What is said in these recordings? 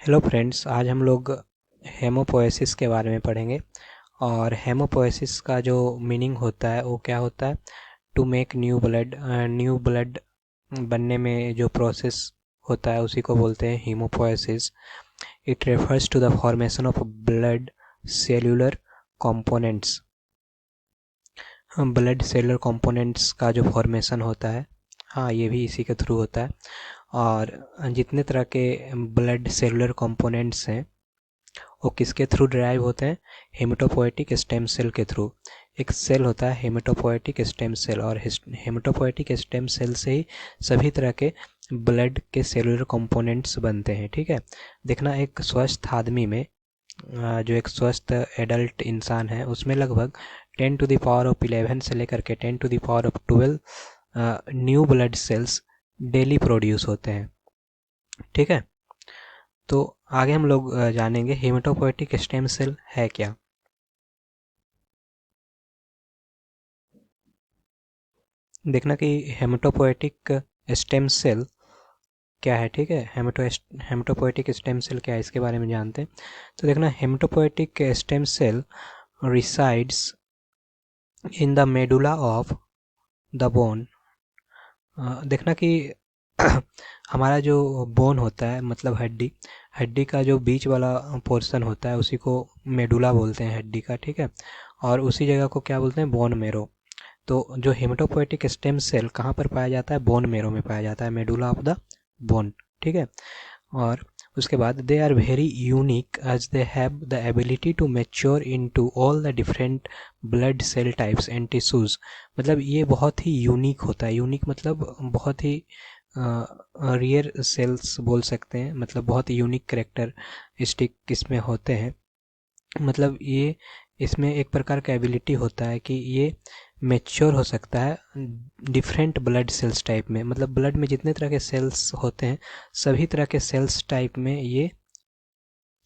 Hello friends, आज हम लोग हेमोपोएसिस के बारे में पढ़ेंगे। और हेमोपोएसिस का जो मीनिंग होता है वो क्या होता है? टू मेक न्यू ब्लड बनने में जो प्रोसेस होता है उसी को बोलते हैं hemopoiesis. It refers to the formation of blood cellular components. Blood cellular components का जो फॉर्मेशन होता है, हाँ, ये भी इसी के थ्रू होता है। और जितने तरह के ब्लड सेलुलर कंपोनेंट्स हैं वो किसके थ्रू ड्राइव होते हैं? हेमेटोपोएटिक स्टेम सेल के थ्रू। एक सेल होता है हेमेटोपोएटिक स्टेम सेल, और हेमेटोपोएटिक स्टेम सेल से ही सभी तरह के ब्लड के सेलुलर कंपोनेंट्स बनते हैं। ठीक है, देखना, एक स्वस्थ आदमी में जो एक स्वस्थ एडल्ट इंसान है उसमें लगभग 10⁻11 से लेकर के 10⁻12 new blood cells daily produce होते हैं। ठीक है, तो आगे हम लोग जानेंगे हेमेटोपोएटिक स्टेम सेल है क्या। देखना कि हेमेटोपोएटिक स्टेम सेल क्या है। ठीक है, हेमेटोपोएटिक स्टेम सेल क्या है इसके बारे में जानते हैं। तो देखना, haematopoietic stem cell resides in the medulla of the bone. देखना कि हमारा जो बोन होता है, मतलब हड्डी, हड्डी का जो बीच वाला पोर्शन होता है उसी को मेडुला बोलते हैं, हड्डी का। ठीक है, और उसी जगह को क्या बोलते हैं? Bone marrow. तो जो हेमेटोपोएटिक स्टेम सेल कहाँ पर पाया जाता है? बोन मेरो में पाया जाता है, मेडुला ऑफ द बोन। ठीक है, और उसके बाद they are very unique as they have the ability to mature into all the different blood cell types and tissues. मतलब ये बहुत ही यूनिक होता है। यूनिक मतलब बहुत ही रियर सेल्स बोल सकते हैं, मतलब बहुत ही यूनिक करेक्टरिस्टिक इसमें होते हैं। मतलब ये, इसमें एक प्रकार का एबिलिटी होता है कि ये मेच्योर हो सकता है डिफरेंट ब्लड सेल्स टाइप में। मतलब ब्लड में जितने तरह के सेल्स होते हैं सभी तरह के सेल्स टाइप में ये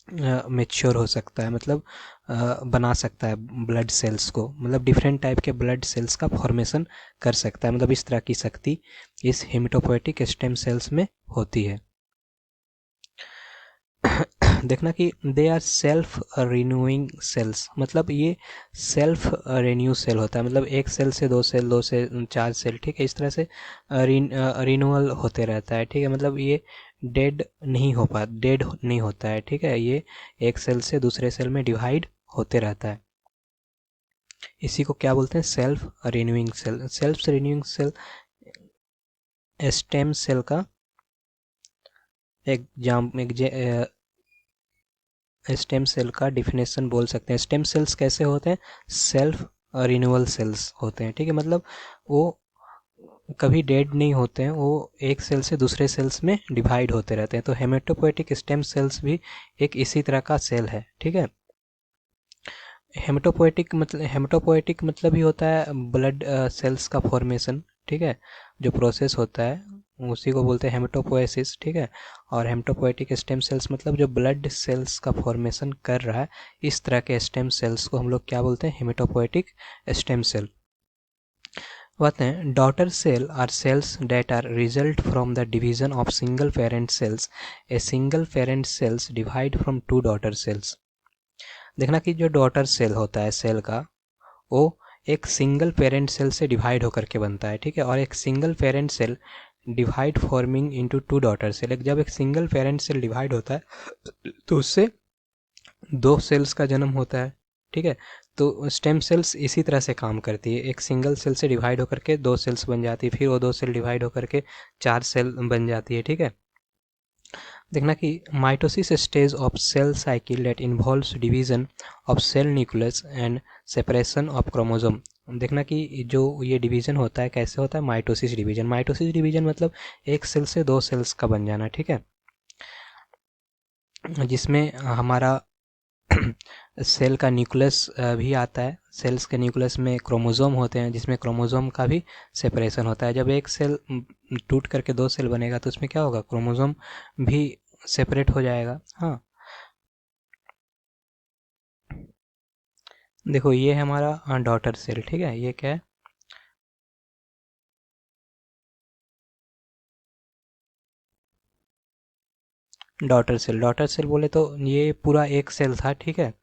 मेच्योर हो सकता है, मतलब बना सकता है ब्लड सेल्स को। मतलब डिफरेंट टाइप के ब्लड सेल्स का फॉर्मेशन कर सकता है। मतलब इस तरह की शक्ति इस हेमेटोपोएटिक स्टेम सेल्स में होती है। देखना कि they are self renewing cells. मतलब ये सेल्फ रिन्यू सेल होता है। मतलब एक सेल से दो सेल, दो से चार सेल, ठीक है, इस तरह से रिन्यूअल होते रहता है। ठीक है, मतलब ये डेड नहीं होता है। ठीक है, ये एक सेल से दूसरे सेल में डिवाइड होते रहता है। इसी को क्या बोलते हैं? Self renewing cell. Self renewing cell stem cell का स्टेम सेल का डिफिनेशन बोल सकते हैं। स्टेम सेल्स कैसे होते हैं? सेल्फ रिन्यूअल सेल्स होते हैं। ठीक है, मतलब वो कभी डेड नहीं होते हैं, वो एक सेल से दूसरे सेल्स में डिवाइड होते रहते हैं। तो हेमेटोपोएटिक स्टेम सेल्स भी एक इसी तरह का सेल है। ठीक है, हेमेटोपोएटिक मतलब ही होता है ब्लड सेल्स का फॉर्मेशन। ठीक है, जो प्रोसेस होता है उसी को बोलते हैं हेमेटोपोएसिस। ठीक है, और हेमेटोपोएटिक स्टेम सेल्स मतलब जो ब्लड सेल्स का फॉर्मेशन कर रहा है, इस तरह के स्टेम सेल्स को हम लोग क्या बोलते हैं? Haematopoietic stem cell. बताते हैं, daughter cell are cells that are result from the division of single parent cells. A single parent cells divide from two daughter cells. देखना कि जो डॉटर सेल होता है सेल का, वो एक सिंगल पेरेंट सेल से डिवाइड होकर के बनता है। ठीक है, और एक single parent cell divide forming into two daughter cell. जब एक सिंगल पेरेंट सेल डिवाइड होता है तो उससे दो सेल्स का जन्म होता है। ठीक है, तो स्टेम सेल्स इसी तरह से काम करती है। एक सिंगल सेल से डिवाइड होकर के दो सेल्स बन जाती है, फिर वो दो सेल डिवाइड होकर के चार सेल बन जाती है। ठीक है, देखना कि mitosis stage of cell cycle that involves division of cell nucleus and separation of chromosome. देखना कि जो ये डिवीजन होता है कैसे होता है? Mitosis division. माइटोसिस डिवीजन मतलब एक सेल से दो सेल्स का बन जाना। ठीक है, जिसमें हमारा सेल का न्यूक्लियस भी आता है। सेल्स के न्यूक्लियस में क्रोमोसोम होते हैं, जिसमें क्रोमोसोम का भी सेपरेशन होता है। जब एक सेल टूट करके दो सेल बनेगा तो उसमें क्या होगा? क्रोमोसोम भी सेपरेट हो जाएगा। हाँ, देखो ये है हमारा डॉटर सेल। ठीक है, ये क्या है? डॉटर सेल बोले तो ये पूरा एक सेल था, ठीक है।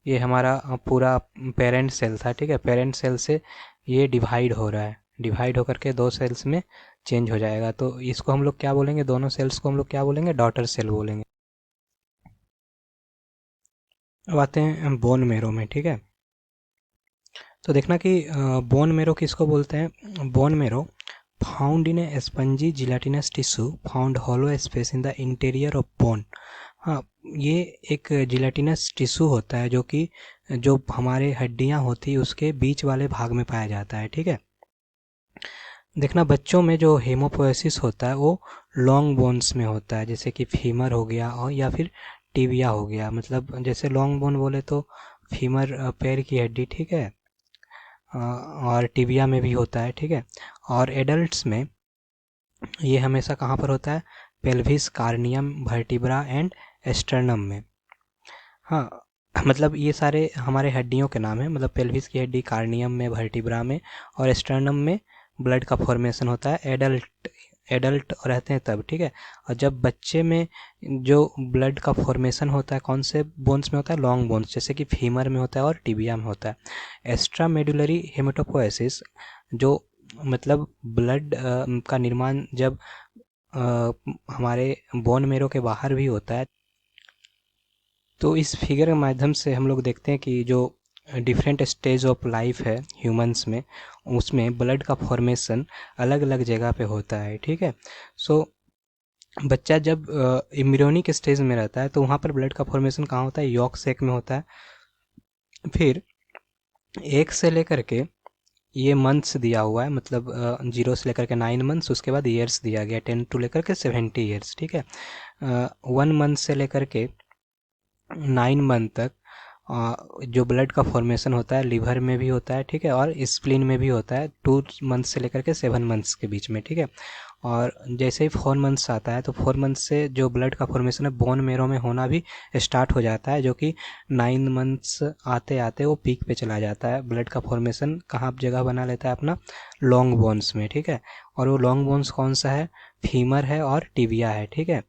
ये हमारा पूरा पेरेंट सेल था, ठीक है। पेरेंट सेल से ये डिवाइड हो रहा है, डिवाइड होकर के दो सेल्स में चेंज हो जाएगा, तो इसको हम लोग क्या बोलेंगे, दोनों सेल्स को हम लोग क्या बोलेंगे, डॉटर सेल बोलेंगे। अब आते हैं बोन मेरो में, ठीक है। तो देखना कि बोन मेरो किसको बोलते हैं। Bone marrow found in A spongy gelatinous tissue found hollow space in the interior of bone. हाँ, ये एक जिलेटिनस टिश्यू होता है जो कि जो हमारे हड्डियां होती है उसके बीच वाले भाग में पाया जाता है, ठीक है। देखना बच्चों में जो हेमोपोएसिस होता है वो लॉन्ग बोन्स में होता है, जैसे कि फीमर हो गया और या फिर टिबिया हो गया। मतलब जैसे लॉन्ग बोन बोले तो फीमर पैर की हड्डी, ठीक है, और टिबिया में भी होता है, ठीक है। और एडल्ट्स में ये हमेशा कहाँ पर होता है, पेल्विस, कार्नियम, वर्टिब्रा एंड एस्टर्नम में। हाँ, मतलब ये सारे हमारे हड्डियों के नाम है, मतलब पेल्विस की हड्डी, कार्नियम में, वर्टिब्रा में और एस्टर्नम में ब्लड का फॉर्मेशन होता है एडल्ट एडल्ट रहते हैं तब, ठीक है। और जब बच्चे में जो ब्लड का फॉर्मेशन होता है कौन से बोन्स में होता है, लॉन्ग बोन्स, जैसे कि फीमर में होता है और टिबिया में होता है। एक्स्ट्रा मेडुलरी हेमेटोपोएसिस जो मतलब ब्लड का निर्माण जब हमारे बोन मेरो के बाहर भी होता है। तो इस फिगर के माध्यम से हम लोग देखते हैं कि जो डिफरेंट स्टेज ऑफ लाइफ है ह्यूमंस में, उसमें ब्लड का फॉर्मेशन अलग अलग जगह पे होता है, ठीक है। सो बच्चा जब एम्ब्रियोनिक स्टेज में रहता है तो वहाँ पर ब्लड का फॉर्मेशन कहाँ होता है, यॉर्क सैक में होता है। फिर एक से लेकर के ये मंथ्स दिया हुआ है, मतलब 0 से लेकर के 9 मंथ्स, उसके बाद ईयर्स दिया गया 10 टू लेकर के 70 ईयर्स, ठीक है। 1 मंथ से लेकर के 9 मंथ तक जो ब्लड का फॉर्मेशन होता है लिवर में भी होता है, ठीक है, और स्प्लीन में भी होता है 2 मंथ से लेकर के 7 मंथ्स के बीच में, ठीक है। और जैसे ही 4 मंथ्स आता है तो 4 मंथ से जो ब्लड का फॉर्मेशन है बोन मेरो में होना भी स्टार्ट हो जाता है, जो कि 9 मंथ्स आते आते वो पीक पे चला जाता है। ब्लड का फॉर्मेशन कहाँ जगह बना लेता है, अपना लॉन्ग बोन्स में, ठीक है। और वो लॉन्ग बोन्स कौन सा है, फीमर है और टिबिया है, ठीक है।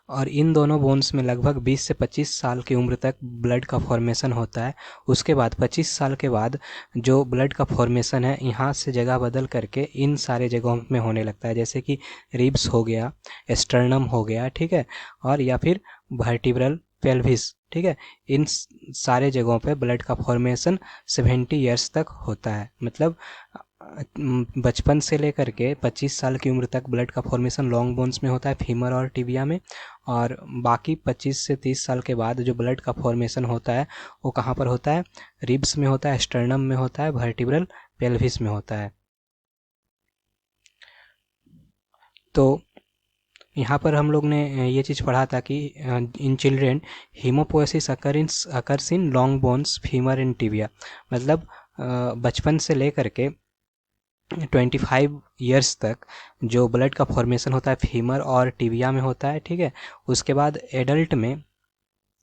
और इन दोनों बोन्स में लगभग 20 से 25 साल की उम्र तक ब्लड का फॉर्मेशन होता है। उसके बाद 25 साल के बाद जो ब्लड का फॉर्मेशन है यहाँ से जगह बदल करके इन सारे जगहों में होने लगता है, जैसे कि रिब्स हो गया, एस्टर्नम हो गया, ठीक है, और या फिर वर्टिब्रल पेल्विस, ठीक है। इन सारे जगहों पे ब्लड का फॉर्मेशन 70 ईयर्स तक होता है। मतलब बचपन से लेकर के 25 साल की उम्र तक ब्लड का फॉर्मेशन लॉन्ग बोन्स में होता है, फीमर और टिबिया में। और बाकी 25 से 30 साल के बाद जो ब्लड का फॉर्मेशन होता है वो कहाँ पर होता है, रिब्स में होता है, स्टर्नम में होता है, वर्टिब्रल पेल्विस में होता है। तो यहाँ पर हम लोग ने ये चीज़ पढ़ा था कि in children hemopoiesis occurs in long bones, femur and tibia. मतलब बचपन से लेकर के 25 ईयर्स तक जो ब्लड का फॉर्मेशन होता है फीमर और टिबिया में होता है, ठीक है। उसके बाद एडल्ट में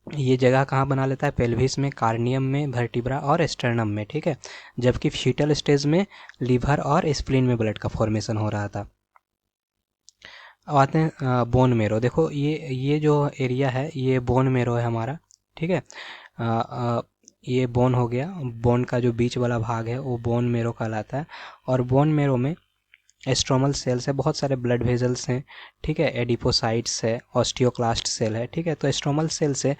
ये जगह कहाँ बना लेता है, पेल्विस में, कार्नियम में, वर्टिब्रा और एस्टर्नम में, ठीक है। जबकि फीटल स्टेज में लीवर और स्प्लीन में ब्लड का फॉर्मेशन हो रहा था। अब आते हैं बोन मेरो। देखो ये जो एरिया है ये बोन मेरो है हमारा, ठीक है। ये बोन हो गया, बोन का जो बीच वाला भाग है वो बोन मेरो कहलाता है। और बोन मेरो में एस्ट्रोमल सेल्स है, बहुत सारे ब्लड वेजल्स हैं, ठीक है, एडिपोसाइट्स है, ऑस्टियोक्लास्ट सेल है, ठीक है। तो एस्ट्रोमल सेल से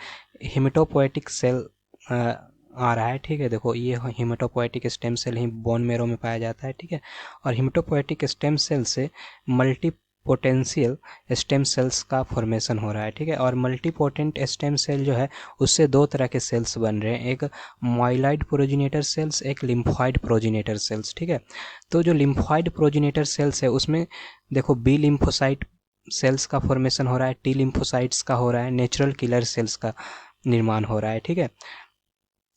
हिमेटोपोएटिक सेल आ रहा है, ठीक है। देखो ये हिमेटोपोएटिक स्टेम सेल ही बोन मेरो में पाया जाता है, ठीक है। और हिमेटोपोएटिक स्टेम सेल से मल्टी पोटेंशियल स्टेम सेल्स का फॉर्मेशन हो रहा है, ठीक है। और मल्टीपोटेंट स्टेम सेल जो है उससे दो तरह के सेल्स बन रहे हैं, एक माइलॉइड प्रोजिनेटर सेल्स, एक लिम्फॉइड प्रोजिनेटर सेल्स, ठीक है। तो जो लिम्फॉइड प्रोजिनेटर सेल्स है उसमें देखो बी लिम्फोसाइट सेल्स का फॉर्मेशन हो रहा है, टी लिम्फोसाइट्स का हो रहा है, नेचुरल किलर सेल्स का निर्माण हो रहा है, ठीक है।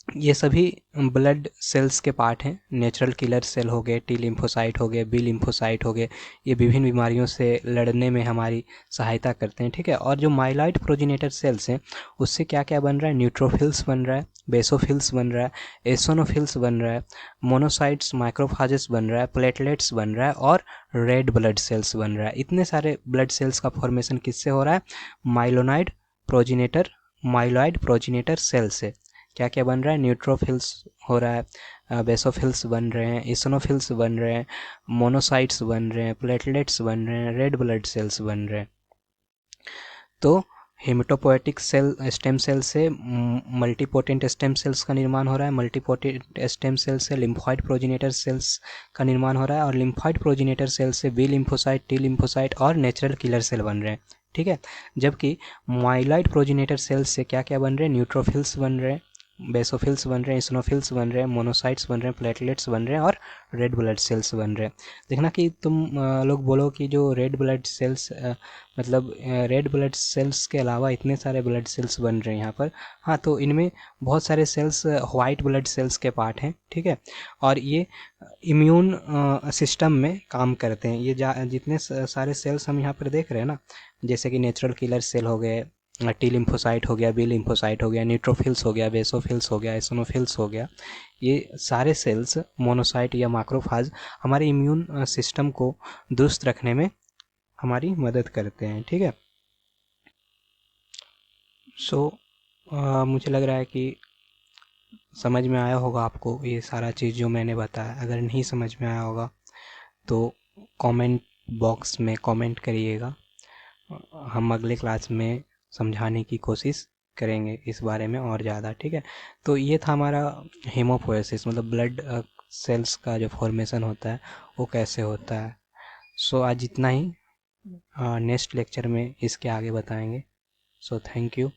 ये सभी ब्लड सेल्स के पार्ट हैं। नेचुरल किलर सेल हो गए, टी लिम्फोसाइट हो गए, बी लिम्फोसाइट हो गए, ये विभिन्न बीमारियों से लड़ने में हमारी सहायता करते हैं, ठीक है। और जो माइलॉइड प्रोजिनेटर सेल्स हैं उससे क्या क्या बन रहा है, न्यूट्रोफिल्स बन रहा है, बेसोफिल्स बन रहा है, एसोनोफिल्स बन रहा है, मोनोसाइट्स, माइक्रोफाजेस बन रहा है, प्लेटलेट्स बन रहा है और रेड ब्लड सेल्स बन रहा है। इतने सारे ब्लड सेल्स का फॉर्मेशन किससे हो रहा है, माइलोनाइड प्रोजिनेटर माइलॉइड प्रोजिनेटर सेल से। क्या क्या बन रहा है, न्यूट्रोफिल्स हो रहा है, बेसोफिल्स बन रहे हैं, इसोनोफिल्स बन रहे हैं, मोनोसाइट्स बन रहे हैं, प्लेटलेट्स बन रहे हैं, रेड ब्लड सेल्स बन रहे हैं। तो हेमेटोपोएटिक सेल स्टेम सेल से मल्टीपोटेंट स्टेम सेल्स का निर्माण हो रहा है, मल्टीपोटेंट स्टेम सेल से लिम्फॉइड प्रोजिनेटर सेल्स का निर्माण हो रहा है, और लिम्फॉइड प्रोजिनेटर सेल से बी लिम्फोसाइट, टी लिम्फोसाइट और नेचुरल किलर सेल बन रहे हैं, ठीक है। जबकि माइलॉइड प्रोजिनेटर सेल्स से क्या क्या बन रहे हैं, न्यूट्रोफिल्स बन रहे हैं, बेसोफिल्स बन रहे हैं, इस्नोफिल्स बन रहे हैं, मोनोसाइट्स बन रहे हैं, प्लेटलेट्स बन रहे हैं और रेड ब्लड सेल्स बन रहे हैं। देखना कि तुम लोग बोलो कि जो रेड ब्लड सेल्स मतलब रेड ब्लड सेल्स के अलावा इतने सारे ब्लड सेल्स बन रहे हैं यहाँ पर। हाँ, तो इनमें बहुत सारे सेल्स वाइट ब्लड सेल्स के पार्ट हैं, ठीक है। और ये इम्यून सिस्टम में काम करते हैं। ये जितने सारे सेल्स हम यहाँ पर देख रहे हैं ना, जैसे कि नेचुरल किलर सेल हो गए, टी लिम्फोसाइट हो गया, बी लिम्फोसाइट हो गया, न्यूट्रोफिल्स हो गया, बेसोफिल्स हो गया, एसोनोफिल्स हो गया, ये सारे सेल्स मोनोसाइट या मैक्रोफाज हमारे इम्यून सिस्टम को दुरुस्त रखने में हमारी मदद करते हैं, ठीक है। सो मुझे लग रहा है कि समझ में आया होगा आपको ये सारा चीज़ जो मैंने बताया। अगर नहीं समझ में आया होगा तो कमेंट बॉक्स में कमेंट करिएगा, हम अगले क्लास में समझाने की कोशिश करेंगे इस बारे में और ज़्यादा, ठीक है। तो ये था हमारा हेमोपोएसिस, मतलब ब्लड सेल्स का जो फॉर्मेशन होता है वो कैसे होता है। सो आज इतना ही, नेक्स्ट लेक्चर में इसके आगे बताएंगे। So thank you.